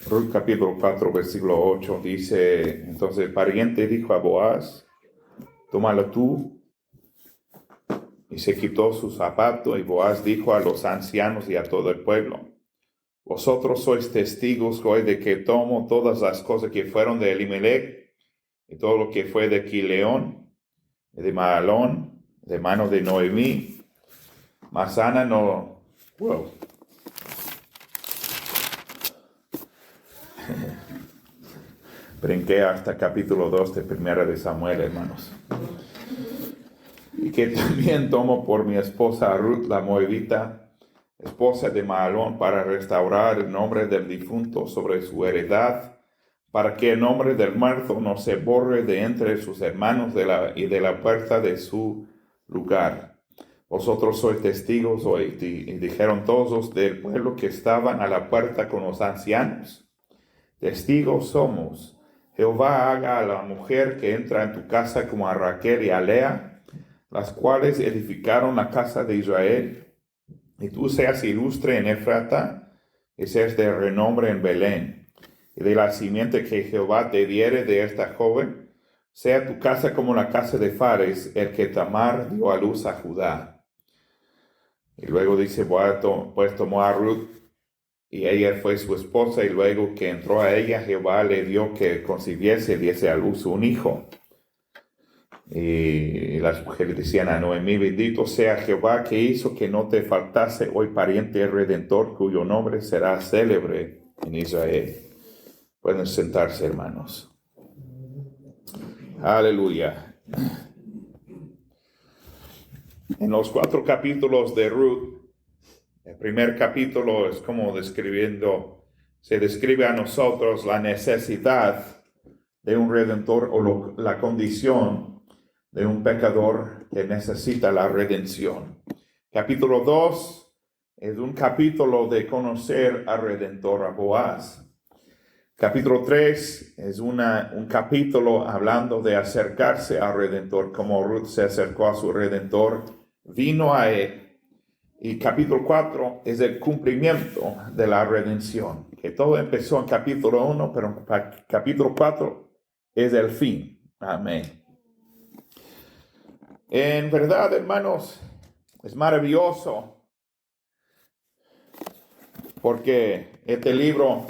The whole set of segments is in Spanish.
Ruth capítulo 4, versículo 8 dice, entonces el pariente dijo a Boaz, tómalo tú, y se quitó su zapato, y Boaz dijo a los ancianos y a todo el pueblo, vosotros sois testigos hoy de que tomo todas las cosas que fueron de Elimelech, y todo lo que fue de Quileón, de Mahalón, de mano de Noemí, mas Ana no, wow, brinqué hasta capítulo 2 de Primera de Samuel, hermanos. Y que también tomo por mi esposa a Ruth la Moabita, esposa de Mahalón, para restaurar el nombre del difunto sobre su heredad, para que el nombre del muerto no se borre de entre sus hermanos y de la puerta de su lugar. Vosotros sois testigos hoy, y dijeron todos los del pueblo que estaban a la puerta con los ancianos. Testigos somos. Jehová haga a la mujer que entra en tu casa como a Raquel y a Lea, las cuales edificaron la casa de Israel, y tú seas ilustre en Efrata, y seas de renombre en Belén, y de la simiente que Jehová te diere de esta joven, sea tu casa como la casa de Fares, el que Tamar dio a luz a Judá. Y luego dice, pues tomó a Ruth, y ella fue su esposa, y luego que entró a ella, Jehová le dio que concibiese y diese a luz un hijo. Y las mujeres decían a Noemí, bendito sea Jehová que hizo que no te faltase hoy pariente redentor, cuyo nombre será célebre en Israel. Pueden sentarse, hermanos. Aleluya. En los 4 capítulos de Ruth, el primer capítulo es como se describe a nosotros la necesidad de un redentor o la condición de un pecador que necesita la redención. Capítulo 2 es un capítulo de conocer al redentor, a Boaz. Capítulo 3 es un capítulo hablando de acercarse al redentor, como Ruth se acercó a su redentor, vino a él. Y capítulo 4 es el cumplimiento de la redención, que todo empezó en capítulo 1, pero capítulo 4 es el fin. Amén. En verdad, hermanos, es maravilloso porque este libro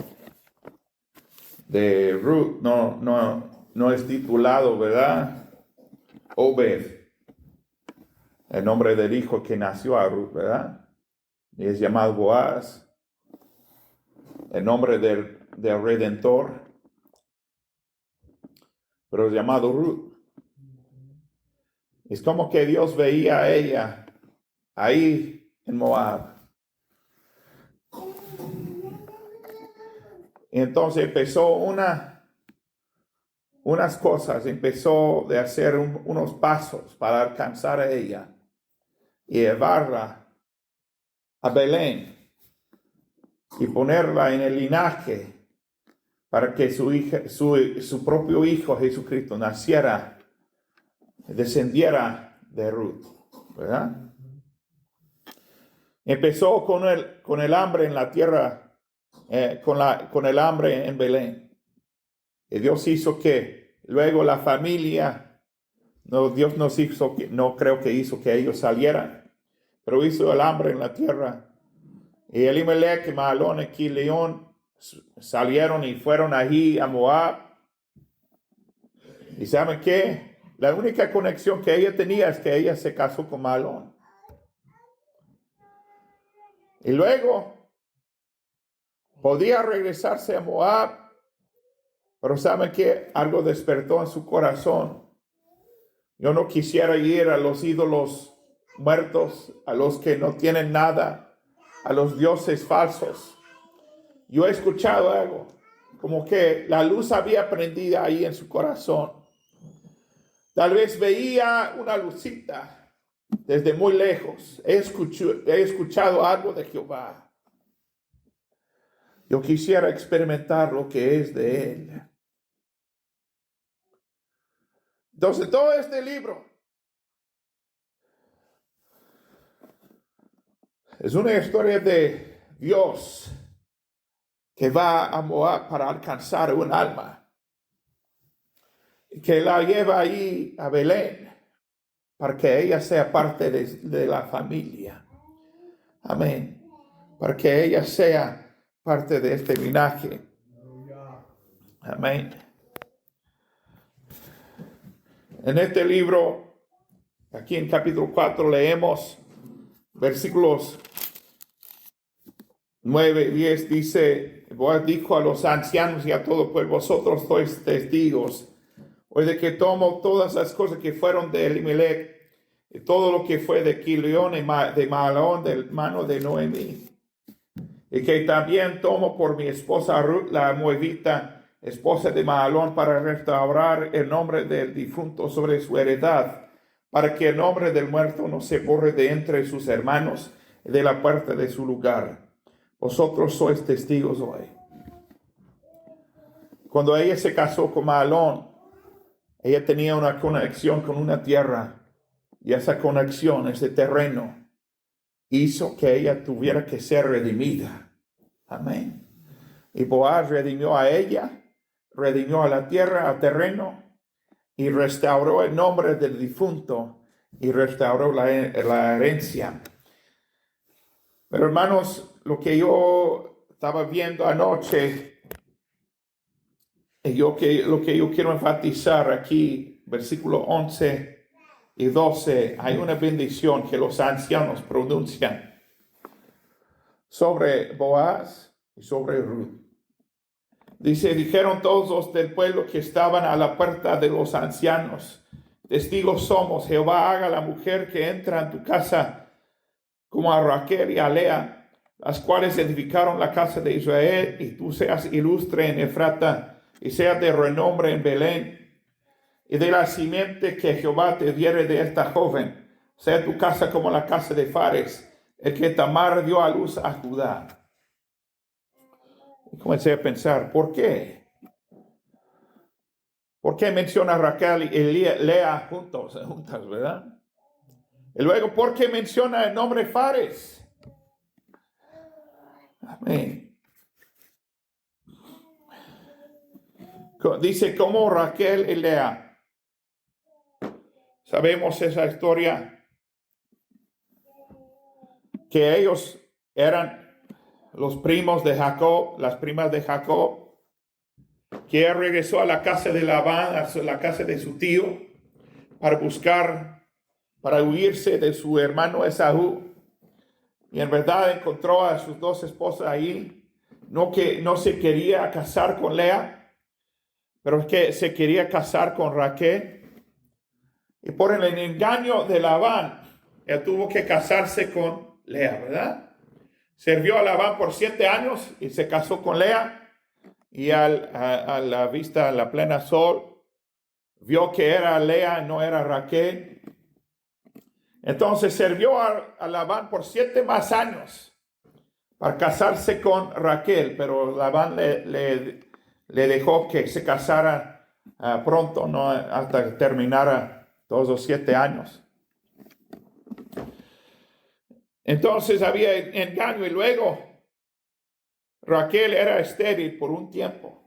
de Ruth no es titulado, ¿verdad? Obed, el nombre del hijo que nació a Ruth, ¿verdad? Y es llamado Boaz, el nombre del Redentor, pero es llamado Ruth. Es como que Dios veía a ella ahí en Moab. Y entonces empezó unas cosas, empezó de hacer unos pasos para alcanzar a ella y llevarla a Belén y ponerla en el linaje para que su propio hijo Jesucristo naciera, descendiera de Ruth, ¿verdad? Empezó con el hambre en la tierra, con el hambre en Belén. Y Dios hizo que luego la familia, Dios nos hizo, no creo que hizo que ellos salieran, pero hizo el hambre en la tierra. Y Elimelech, Mahalón y Quileón salieron y fueron allí a Moab. ¿Y saben qué? La única conexión que ella tenía es que ella se casó con Mahalón. Y luego podía regresarse a Moab, pero ¿saben qué? Algo despertó en su corazón. Yo no quisiera ir a los ídolos muertos, a los que no tienen nada, a los dioses falsos. Yo he escuchado algo, como que la luz había prendido ahí en su corazón. Tal vez veía una lucita desde muy lejos. He escuchado algo de Jehová. Yo quisiera experimentar lo que es de Él. Entonces, todo este libro es una historia de Dios que va a Moab para alcanzar un alma, que la lleva ahí a Belén para que ella sea parte de la familia. Amén. Para que ella sea parte de este linaje. Amén. En este libro, aquí en capítulo 4, leemos versículos 9 y 10, dice: Boaz dijo a los ancianos y a todo, pues vosotros sois testigos hoy de que tomo todas las cosas que fueron de Elimelech, y todo lo que fue de Quilión y de Mahalón, de mano de Noemí, y que también tomo por mi esposa Ruth, la moabita, esposa de Mahalón, para restaurar el nombre del difunto sobre su heredad, para que el nombre del muerto no se borre de entre sus hermanos y de la puerta de su lugar. Vosotros sois testigos hoy. Cuando ella se casó con Mahalón, ella tenía una conexión con una tierra, y esa conexión, ese terreno, hizo que ella tuviera que ser redimida. Amén. Y Boaz redimió a ella, redimió a la tierra, al terreno, y restauró el nombre del difunto, y restauró la herencia. Pero hermanos, lo que yo estaba viendo anoche, lo que yo quiero enfatizar aquí, versículo 11 y 12, hay una bendición que los ancianos pronuncian sobre Boaz y sobre Ruth. Dice: dijeron todos los del pueblo que estaban a la puerta de los ancianos: testigos somos, Jehová haga a la mujer que entra en tu casa como a Raquel y a Lea, las cuales edificaron la casa de Israel, y tú seas ilustre en Efrata, y seas de renombre en Belén, y de la simiente que Jehová te diere de esta joven, sea tu casa como la casa de Fares, el que Tamar dio a luz a Judá. Y comencé a pensar, ¿por qué? ¿Por qué menciona Raquel y Lea juntas, verdad? Y luego, ¿por qué menciona el nombre Fares? Amén. Dice, como Raquel y Lea. Sabemos esa historia, que ellos eran los primos de Jacob, las primas de Jacob, que él regresó a la casa de Labán, a la casa de su tío, para huirse de su hermano Esaú. Y en verdad encontró a sus dos esposas ahí. No que no se quería casar con Lea, pero es que se quería casar con Raquel. Y por el engaño de Labán, él tuvo que casarse con Lea, ¿verdad? Sirvió a Labán por 7 años y se casó con Lea. Y a la vista, a la plena sol, vio que era Lea, no era Raquel. Entonces sirvió a Labán por 7 más años para casarse con Raquel, pero Labán le dejó que se casara pronto, no hasta que terminara todos los 7 años. Entonces había engaño, y luego Raquel era estéril por un tiempo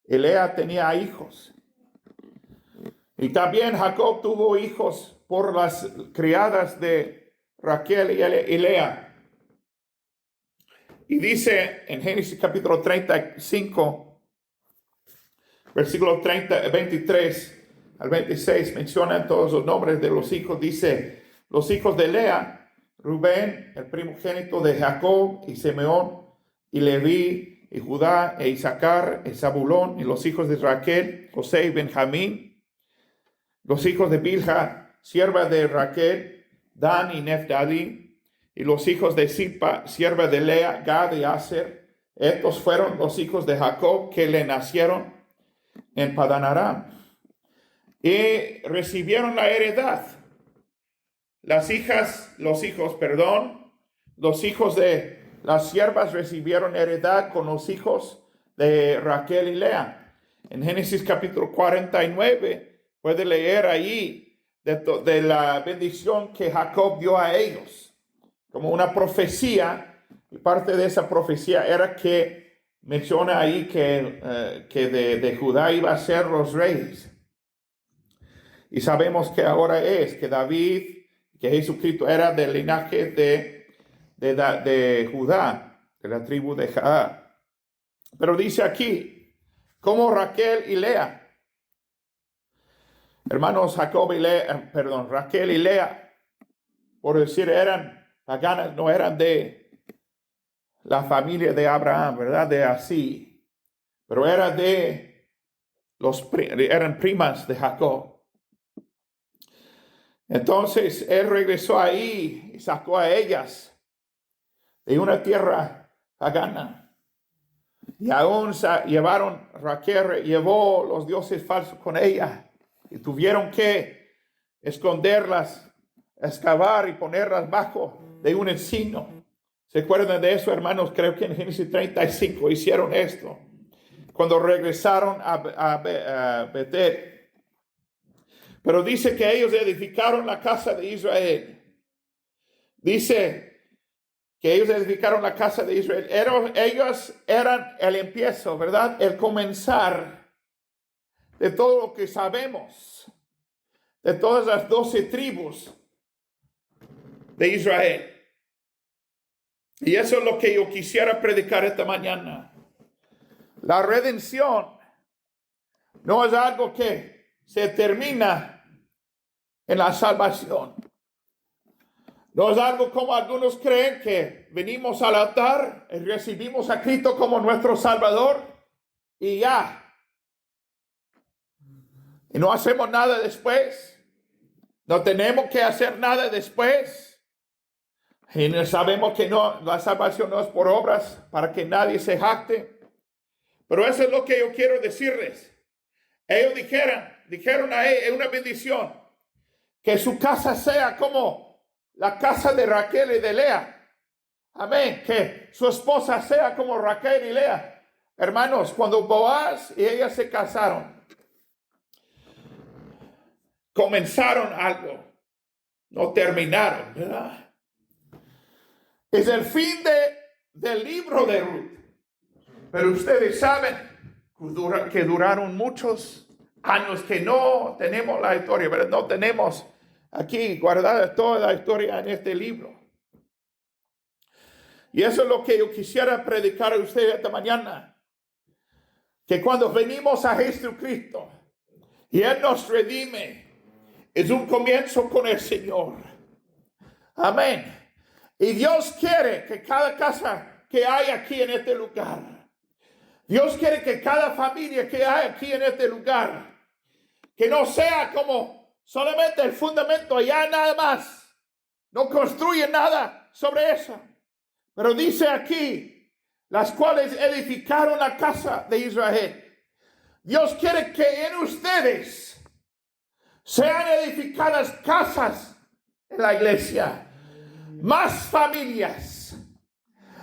y Lea tenía hijos. Y también Jacob tuvo hijos por las criadas de Raquel y Lea. Y dice en Génesis capítulo 35, versículo 23 al 26, mencionan todos los nombres de los hijos. Dice: los hijos de Lea, Rubén, el primogénito de Jacob, y Simeón, y Leví, y Judá, e Isaacar, y Zabulón, y los hijos de Raquel, José y Benjamín. Los hijos de Bilha, sierva de Raquel, Dan y Neftali, y los hijos de Zilpa, sierva de Lea, Gad y Aser. Estos fueron los hijos de Jacob que le nacieron en Padan Aram, y recibieron la heredad. Los hijos de las siervas recibieron heredad con los hijos de Raquel y Lea. En Génesis capítulo 49, puede leer ahí de la bendición que Jacob dio a ellos, como una profecía, y parte de esa profecía era que menciona ahí que de Judá iba a ser los reyes. Y sabemos que ahora que David, que Jesucristo era del linaje de Judá, de la tribu de Judá. Pero dice aquí, como Raquel y Lea. Hermanos, Raquel y Lea, por decir, eran paganas, no eran de la familia de Abraham, ¿verdad? De así, pero eran primas de Jacob. Entonces él regresó ahí y sacó a ellas de una tierra pagana. Y aún Raquel llevó los dioses falsos con ella y tuvieron que esconderlas, excavar y ponerlas bajo de un encino. ¿Se acuerdan de eso, hermanos? Creo que en Génesis 35 hicieron esto. Cuando regresaron a Betel. Pero dice que ellos edificaron la casa de Israel. Dice que ellos edificaron la casa de Israel. Ellos eran el empiezo, ¿verdad? El comenzar de todo lo que sabemos. De todas las 12 tribus de Israel. Y eso es lo que yo quisiera predicar esta mañana. La redención no es algo que se termina en la salvación. No es algo como algunos creen que venimos al altar y recibimos a Cristo como nuestro Salvador y ya. Y no hacemos nada después. No tenemos que hacer nada después. Y sabemos que la salvación no es por obras para que nadie se jacte. Pero eso es lo que yo quiero decirles. Ellos dijeron a él, es una bendición, que su casa sea como la casa de Raquel y de Lea. Amén. Que su esposa sea como Raquel y Lea. Hermanos, cuando Boaz y ella se casaron, comenzaron algo, no terminaron, ¿verdad? Es el fin del libro de Ruth. Pero ustedes saben que duraron muchos años que no tenemos la historia, ¿verdad? No tenemos aquí guardada toda la historia en este libro. Y eso es lo que yo quisiera predicar a ustedes esta mañana. Que cuando venimos a Jesucristo y Él nos redime, es un comienzo con el Señor. Amén. Y Dios quiere que cada casa que hay aquí en este lugar, Dios quiere que cada familia que hay aquí en este lugar, que no sea como solamente el fundamento allá nada más, no construye nada sobre eso. Pero dice aquí, las cuales edificaron la casa de Israel. Dios quiere que en ustedes sean edificadas casas en la iglesia. Más familias,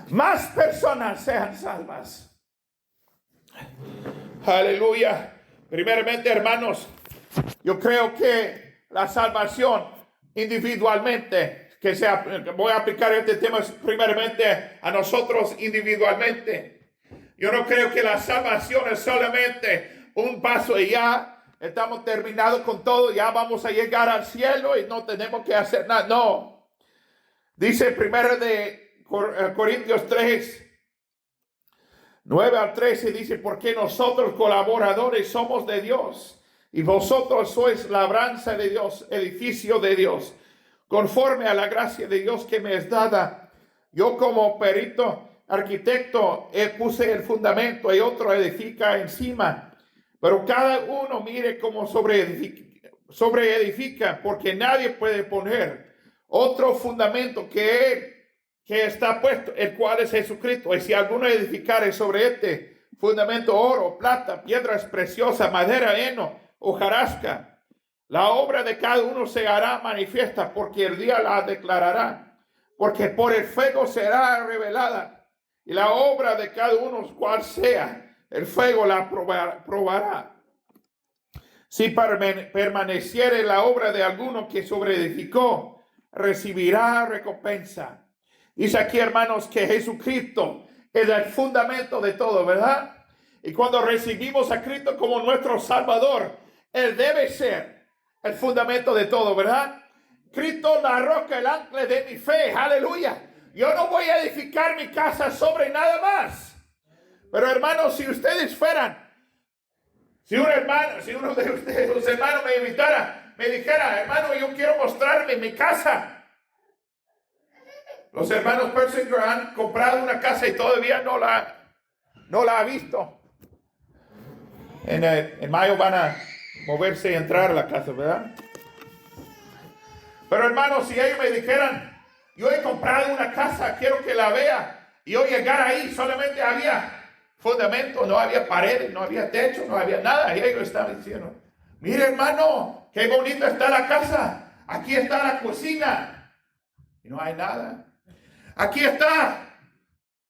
más personas sean salvas. Aleluya. Primeramente, hermanos, yo creo que la salvación individualmente, voy a aplicar este tema primeramente a nosotros individualmente. Yo no creo que la salvación es solamente un paso y ya estamos terminados con todo, ya vamos a llegar al cielo y no tenemos que hacer nada. No. Dice primero de Corintios 3, 9 al 13, dice, porque nosotros colaboradores somos de Dios y vosotros sois labranza de Dios, edificio de Dios, conforme a la gracia de Dios que me es dada. Yo como perito arquitecto puse el fundamento y otro edifica encima, pero cada uno mire cómo sobre edifica, porque nadie puede poner otro fundamento que está puesto, el cual es Jesucristo. Y si alguno edificare sobre este fundamento oro, plata, piedras preciosas, madera, heno, hojarasca, la obra de cada uno se hará manifiesta, porque el día la declarará, porque por el fuego será revelada, y la obra de cada uno cual sea, el fuego la probará. Si permaneciere la obra de alguno que sobreedificó, recibirá recompensa. Dice aquí, hermanos, que Jesucristo es el fundamento de todo, ¿verdad? Y cuando recibimos a Cristo como nuestro Salvador, Él debe ser el fundamento de todo, ¿verdad? Cristo la roca, el ancla de mi fe, aleluya. Yo no voy a edificar mi casa sobre nada más. Pero hermanos, si ustedes fueran, si uno de ustedes, los hermanos me invitara, me dijera, hermano, yo quiero mostrarle mi casa. Los hermanos Persinger han comprado una casa y todavía no la ha visto. En mayo van a moverse y entrar a la casa, ¿verdad? Pero hermanos, si ellos me dijeran, yo he comprado una casa, quiero que la vea, y yo llegar ahí, solamente había fundamento, no había paredes, no había techo, no había nada, y ellos estaban diciendo, mire hermano, qué bonita está la casa, aquí está la cocina, y no hay nada. Aquí está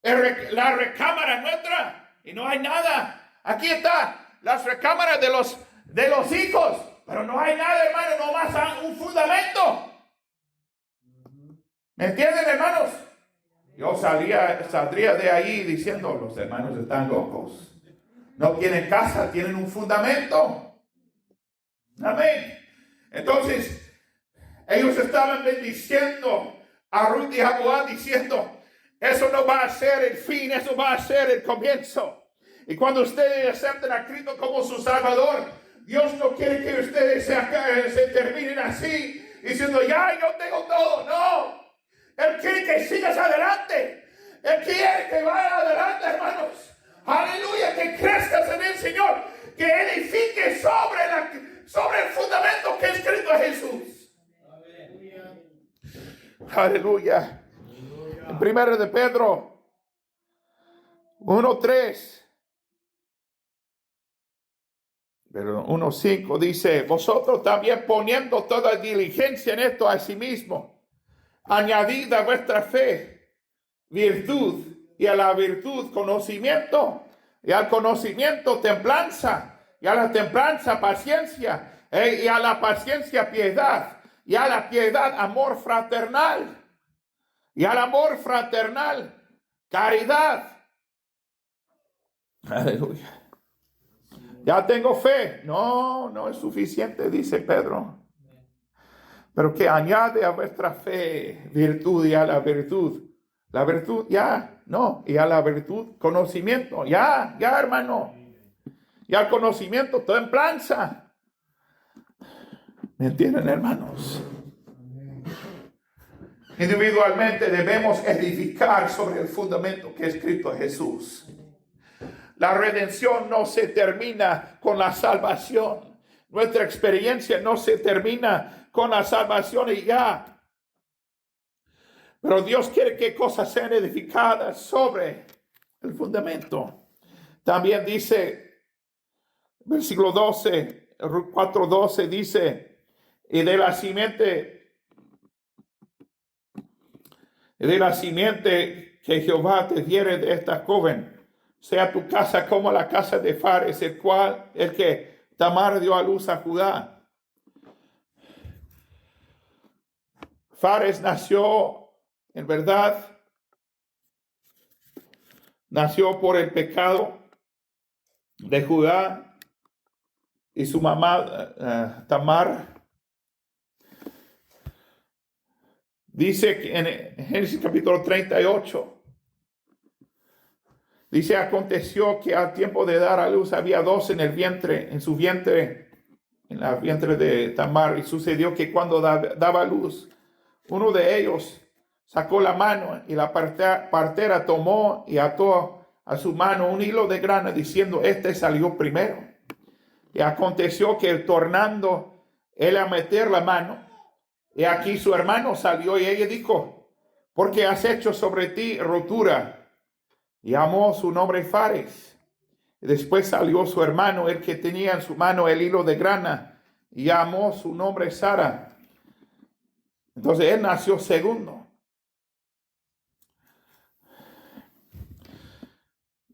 la recámara nuestra, y no hay nada. Aquí está las recámaras de los hijos, pero no hay nada, hermano, nomás un fundamento. ¿Me entienden, hermanos? Yo saldría de ahí diciendo, los hermanos están locos. No tienen casa, tienen un fundamento. Amén. Entonces, ellos estaban bendiciendo a Ruth y a Boaz diciendo, eso no va a ser el fin, eso va a ser el comienzo. Y cuando ustedes acepten a Cristo como su Salvador, Dios no quiere que ustedes se terminen así, diciendo, ya, yo tengo todo. No. Él quiere que sigas adelante. Él quiere que vayas adelante, hermanos. Aleluya, que crezcas en el Señor. Que edifiques sobre el fundamento que es Cristo Jesús. Aleluya. En 1 de Pedro 1:3. Pero 1:5 dice, vosotros también poniendo toda diligencia en esto a sí mismo, añadid a vuestra fe virtud, y a la virtud conocimiento, y al conocimiento templanza, y a la templanza paciencia, y a la paciencia piedad, y a la piedad amor fraternal, y al amor fraternal caridad. Aleluya. Ya tengo fe. No es suficiente, dice Pedro. Pero que añade a vuestra fe virtud, y a la virtud ya, no, y a la virtud conocimiento, ya hermano, y al conocimiento templanza. ¿Me entienden, hermanos? Individualmente debemos edificar sobre el fundamento que es Cristo Jesús. La redención no se termina con la salvación. Nuestra experiencia no se termina con la salvación y ya. Pero Dios quiere que cosas sean edificadas sobre el fundamento. También dice, versículo 12, 4:12 dice, y de la simiente que Jehová te diere de esta joven, sea tu casa como la casa de Fares, el que Tamar dio a luz a Judá. Fares nació, en verdad, nació por el pecado de Judá y su mamá Tamar. Dice que en Génesis capítulo 38, dice, aconteció que al tiempo de dar a luz había dos en el vientre, en la vientre de Tamar, y sucedió que cuando daba luz, uno de ellos sacó la mano, y la partera tomó y ató a su mano un hilo de grana, diciendo, este salió primero. Y aconteció que tornando él a meter la mano, y aquí su hermano salió, y ella dijo, ¿por qué has hecho sobre ti rotura? Y llamó su nombre Fares. Y después salió su hermano, el que tenía en su mano el hilo de grana, y llamó su nombre Sara. Entonces él nació segundo.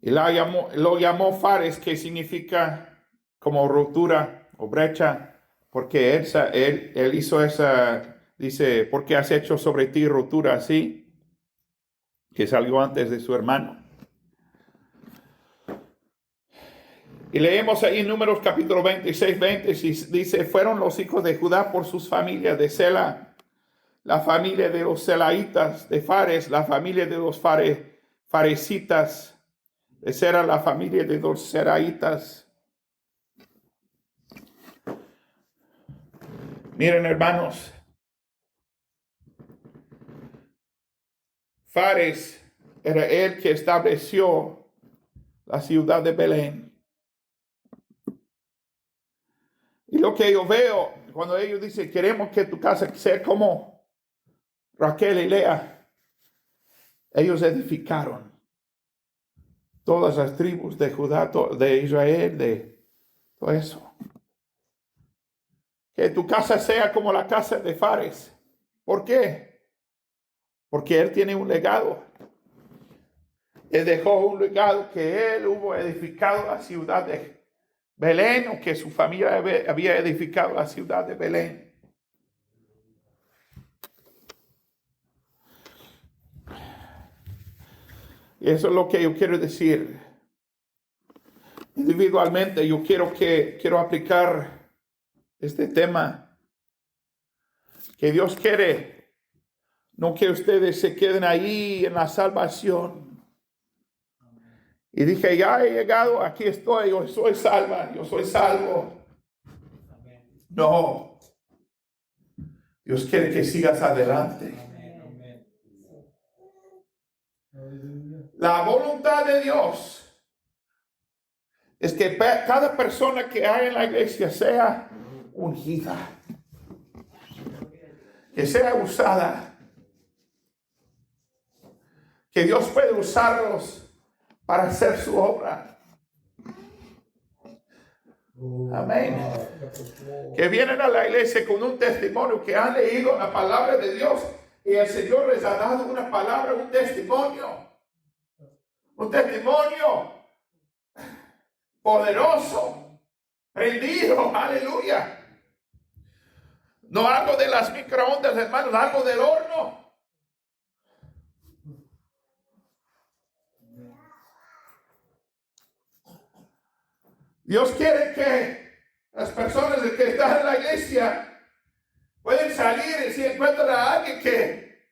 Y lo llamó Fares, que significa como rotura o brecha, porque él hizo esa, dice, ¿por qué has hecho sobre ti rotura así? Que salió antes de su hermano. Y leemos ahí en Números capítulo 26, 20, dice, fueron los hijos de Judá por sus familias de Sela, la familia de los selaitas, de Fares, la familia de los faresitas, de Sera, la familia de los seraitas. Miren, hermanos, Fares era el que estableció la ciudad de Belén. Y lo que yo veo cuando ellos dicen, queremos que tu casa sea como Raquel y Lea, ellos edificaron todas las tribus de Judá, de Israel, de todo eso. Que tu casa sea como la casa de Fares. ¿Por qué? Porque él tiene un legado. Él dejó un legado que él hubo edificado la ciudad de Belén, o que su familia había edificado la ciudad de Belén. Y eso es lo que yo quiero decir. Individualmente, yo quiero aplicar este tema. Que Dios quiere, no que ustedes se queden ahí en la salvación. Y dije, ya he llegado, aquí estoy, yo soy salva, yo soy salvo. No. Dios quiere que sigas adelante. La voluntad de Dios es que cada persona que hay en la iglesia sea ungida, que sea usada, que Dios puede usarlos para hacer su obra. Amén. Que vienen a la iglesia con un testimonio, que han leído la palabra de Dios y el Señor les ha dado una palabra, un testimonio poderoso, prendido, aleluya. No algo de las microondas, hermanos, algo del horno. Dios quiere que las personas que están en la iglesia pueden salir y si encuentran a alguien que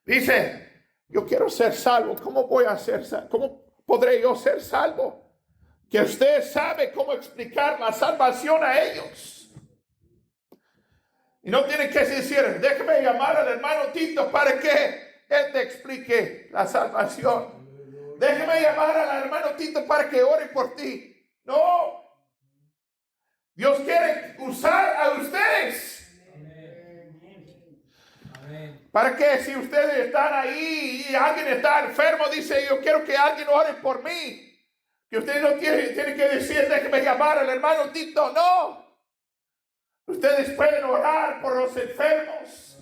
dice, yo quiero ser salvo, ¿cómo voy a ser salvo? ¿Cómo podré yo ser salvo? Que usted sabe cómo explicar la salvación a ellos. Y no tiene que decir, déjeme llamar al hermano Tito para que él te explique la salvación. Déjeme llamar al hermano Tito para que ore por ti. No. Dios quiere usar a ustedes. Para que si ustedes están ahí y alguien está enfermo, dice, yo quiero que alguien ore por mí. Que usted no tiene que decir, déjeme llamar al hermano Tito. No. Ustedes pueden orar por los enfermos.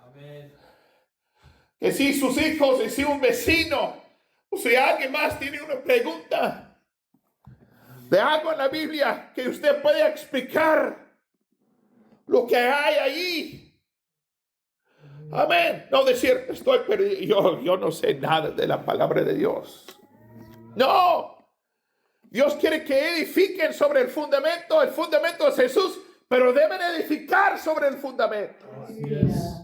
Amén. Que si sus hijos, y si un vecino, o si alguien más tiene una pregunta de algo en la Biblia, que usted pueda explicar lo que hay ahí. Amén. No decir, estoy perdido, yo no sé nada de la palabra de Dios. No. Dios quiere que edifiquen sobre el fundamento. El fundamento es Jesús, pero deben edificar sobre el fundamento. Así es.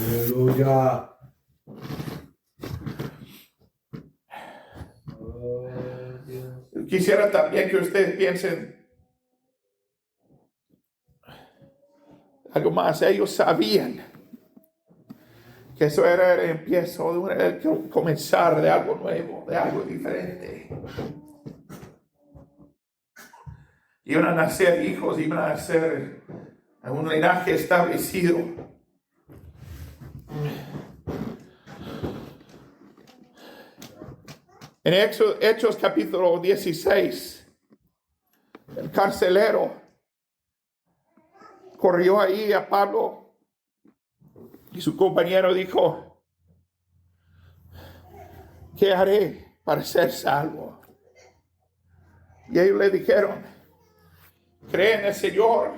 Aleluya. Quisiera también que ustedes piensen algo más. Ellos sabían que eso era el empiezo, el comenzar de algo nuevo, de algo diferente. Iban a nacer hijos, iban a nacer un linaje establecido. En Hechos capítulo 16, el carcelero corrió ahí a Pablo y su compañero dijo, ¿qué haré para ser salvo? Y ellos le dijeron, cree en el Señor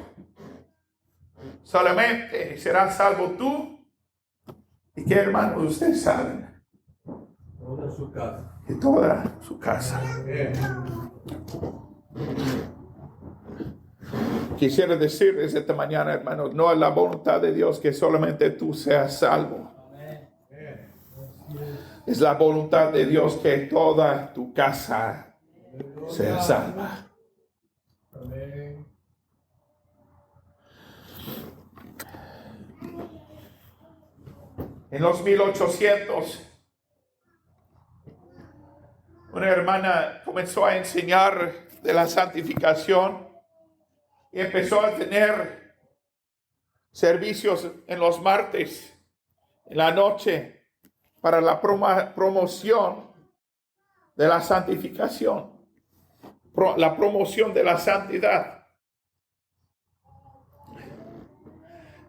solamente, serás salvo tú Y que, hermanos, ustedes saben, Toda su casa. que toda su casa. Quisiera decirles esta mañana, hermanos, no es la voluntad de Dios que solamente tú seas salvo. Es la voluntad de Dios que toda tu casa sea salva. Amén. En los 1800, una hermana comenzó a enseñar de la santificación y empezó a tener servicios en los martes, en la noche, para la promoción de la santificación, la promoción de la santidad.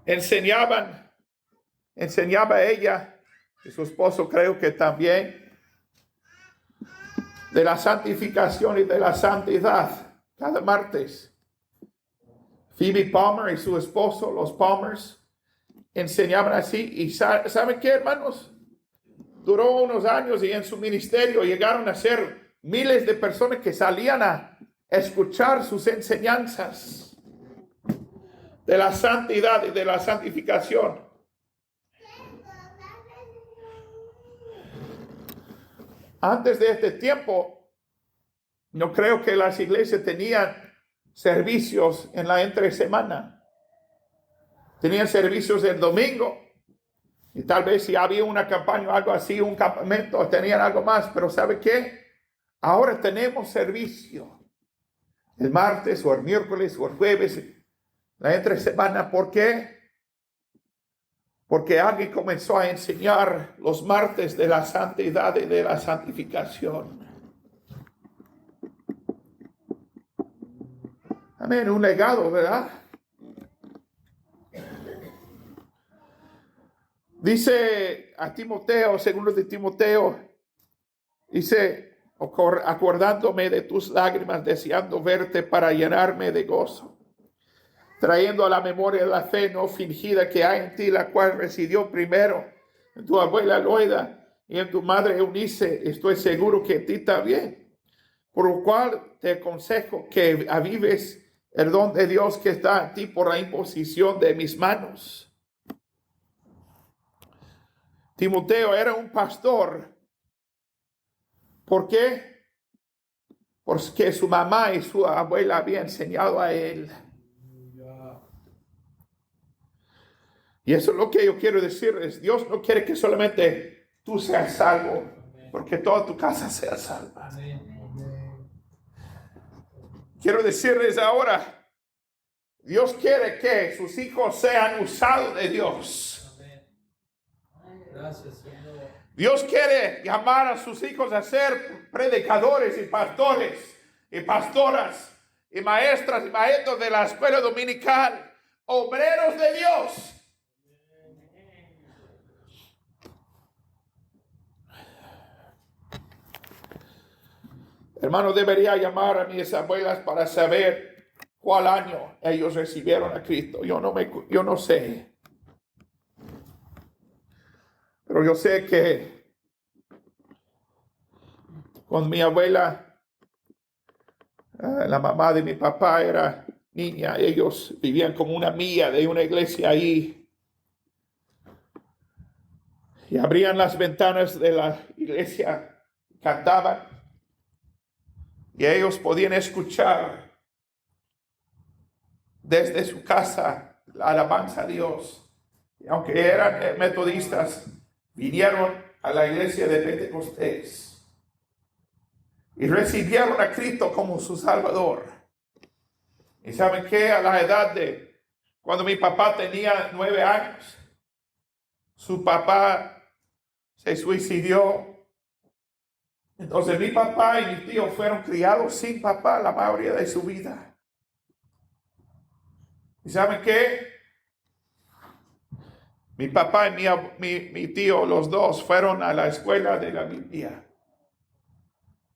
Enseñaba ella, y su esposo creo que también, de la santificación y de la santidad cada martes. Phoebe Palmer y su esposo, los Palmers, enseñaban así. Y ¿saben qué, hermanos? Duró unos años y en su ministerio llegaron a ser miles de personas que salían a escuchar sus enseñanzas de la santidad y de la santificación. Antes de este tiempo, no creo que las iglesias tenían servicios en la entre semana. Tenían servicios el domingo. Y tal vez si había una campaña o algo así, un campamento, tenían algo más. Pero ¿sabe qué? Ahora tenemos servicio. El martes o el miércoles o el jueves, la entre semana. ¿Por qué? Porque alguien comenzó a enseñar los martes de la santidad y de la santificación. Amén, un legado, ¿verdad? Dice a Timoteo, segundo de Timoteo, dice, acordándome de tus lágrimas, deseando verte para llenarme de gozo, trayendo a la memoria la fe no fingida que hay en ti, la cual residió primero en tu abuela Loida y en tu madre Eunice. Estoy seguro que en ti también. Por lo cual te aconsejo que avives el don de Dios que está en ti por la imposición de mis manos. Timoteo era un pastor. ¿Por qué? Porque su mamá y su abuela habían enseñado a él. Y eso es lo que yo quiero decirles. Dios no quiere que solamente tú seas salvo, porque toda tu casa sea salva. Quiero decirles ahora, Dios quiere que sus hijos sean usados de Dios. Gracias, Señor. Dios quiere llamar a sus hijos a ser predicadores y pastores y pastoras y maestras y maestros de la escuela dominical, obreros de Dios. Hermano, debería llamar a mis abuelas para saber cuál año ellos recibieron a Cristo. Yo no sé. Pero yo sé que cuando mi abuela, la mamá de mi papá, era niña, ellos vivían como una milla de una iglesia ahí. Y abrían las ventanas de la iglesia, cantaban. Y ellos podían escuchar desde su casa la alabanza a Dios. Y aunque eran metodistas, vinieron a la iglesia de Pentecostés y recibieron a Cristo como su Salvador. ¿Y saben qué? A la edad de cuando mi papá tenía 9 años, su papá se suicidó. Entonces mi papá y mi tío fueron criados sin papá la mayoría de su vida. ¿Y saben qué? Mi papá y mi tío, los dos, fueron a la escuela de la Biblia.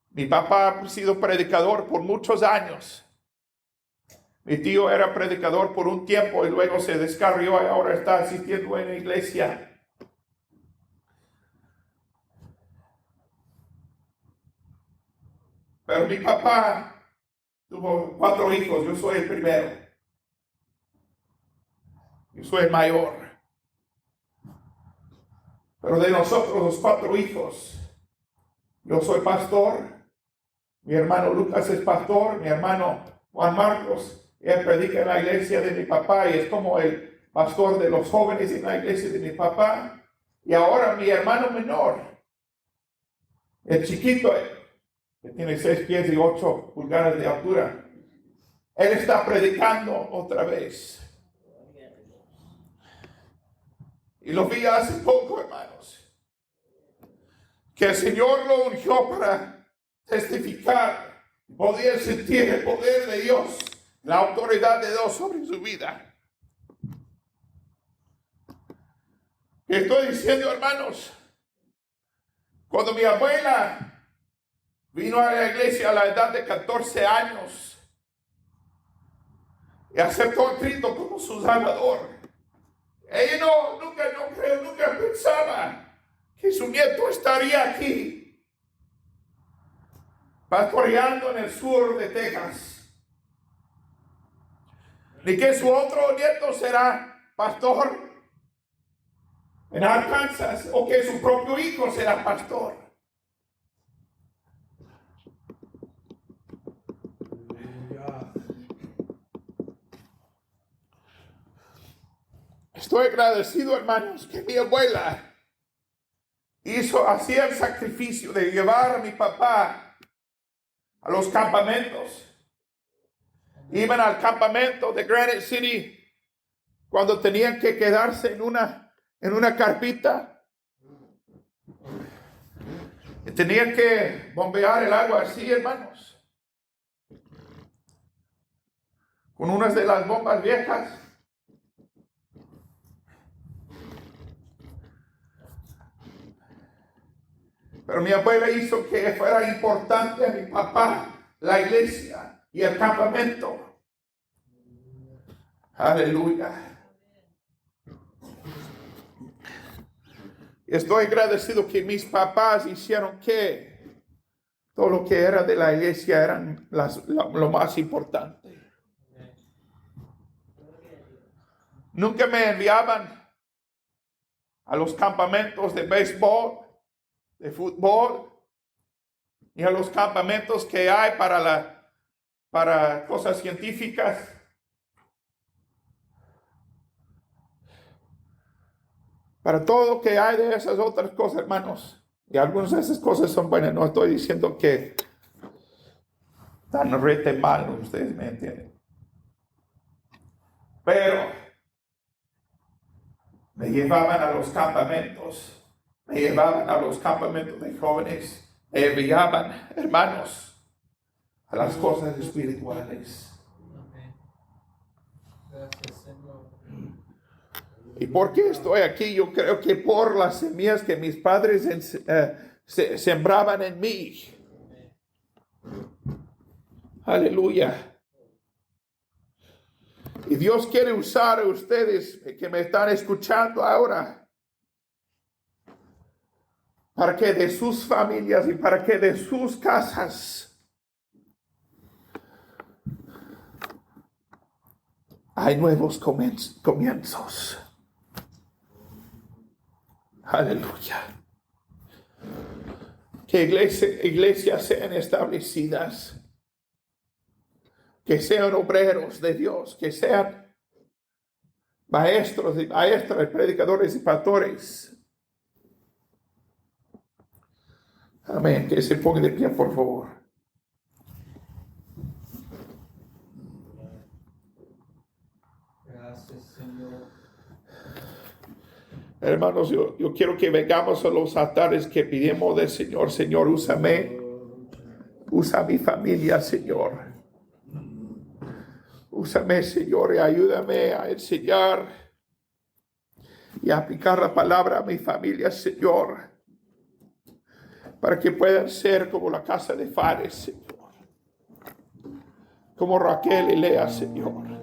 Mi papá ha sido predicador por muchos años. Mi tío era predicador por un tiempo y luego se descarrió y ahora está asistiendo en la iglesia. Pero mi papá tuvo 4 hijos, yo soy el primero. Yo soy el mayor. Pero de nosotros los 4 hijos, yo soy pastor, mi hermano Lucas es pastor, mi hermano Juan Marcos, él predica en la iglesia de mi papá y es como el pastor de los jóvenes en la iglesia de mi papá. Y ahora mi hermano menor, el chiquito, que tiene 6 pies y 8 pulgadas de altura, él está predicando otra vez. Y lo vi hace poco, hermanos, que el Señor lo ungió para testificar, poder sentir el poder de Dios, la autoridad de Dios sobre su vida. Estoy diciendo, hermanos, cuando mi abuela vino a la iglesia a la edad de 14 años y aceptó a Cristo como su Salvador, ella nunca pensaba que su nieto estaría aquí, pastoreando en el sur de Texas, ni que su otro nieto será pastor en Arkansas, o que su propio hijo será pastor. Estoy agradecido, hermanos, que mi abuela hacía el sacrificio de llevar a mi papá a los campamentos. Iban al campamento de Granite City cuando tenían que quedarse en una carpita. Y tenían que bombear el agua así, hermanos, con unas de las bombas viejas. Pero mi abuela hizo que fuera importante a mi papá la iglesia y el campamento. Aleluya. Estoy agradecido que mis papás hicieron que todo lo que era de la iglesia eran lo más importante. Nunca me enviaban a los campamentos de béisbol, de fútbol, ni a los campamentos que hay para cosas científicas. Para todo lo que hay de esas otras cosas, hermanos. Y algunas de esas cosas son buenas. No estoy diciendo que están rete mal, ustedes me entienden. Pero me llevaban a los campamentos. Me llevaban a los campamentos de jóvenes. Me enviaban, hermanos, a las cosas espirituales. Gracias, Señor. ¿Y por qué estoy aquí? Yo creo que por las semillas que mis padres sembraban en mí. Aleluya. Y Dios quiere usar a ustedes que me están escuchando ahora, para que de sus familias y para que de sus casas hay nuevos comienzos. Aleluya. Que iglesias sean establecidas, que sean obreros de Dios, que sean maestros y maestras, predicadores y pastores. Amén. Que se ponga de pie, por favor. Gracias, Señor. Hermanos, yo quiero que vengamos a los altares que pidamos del Señor. Señor, úsame. Usa mi familia, Señor. Úsame, Señor, y ayúdame a enseñar y a aplicar la palabra a mi familia, Señor, para que puedan ser como la casa de Fares, Señor, como Raquel y Lea, Señor.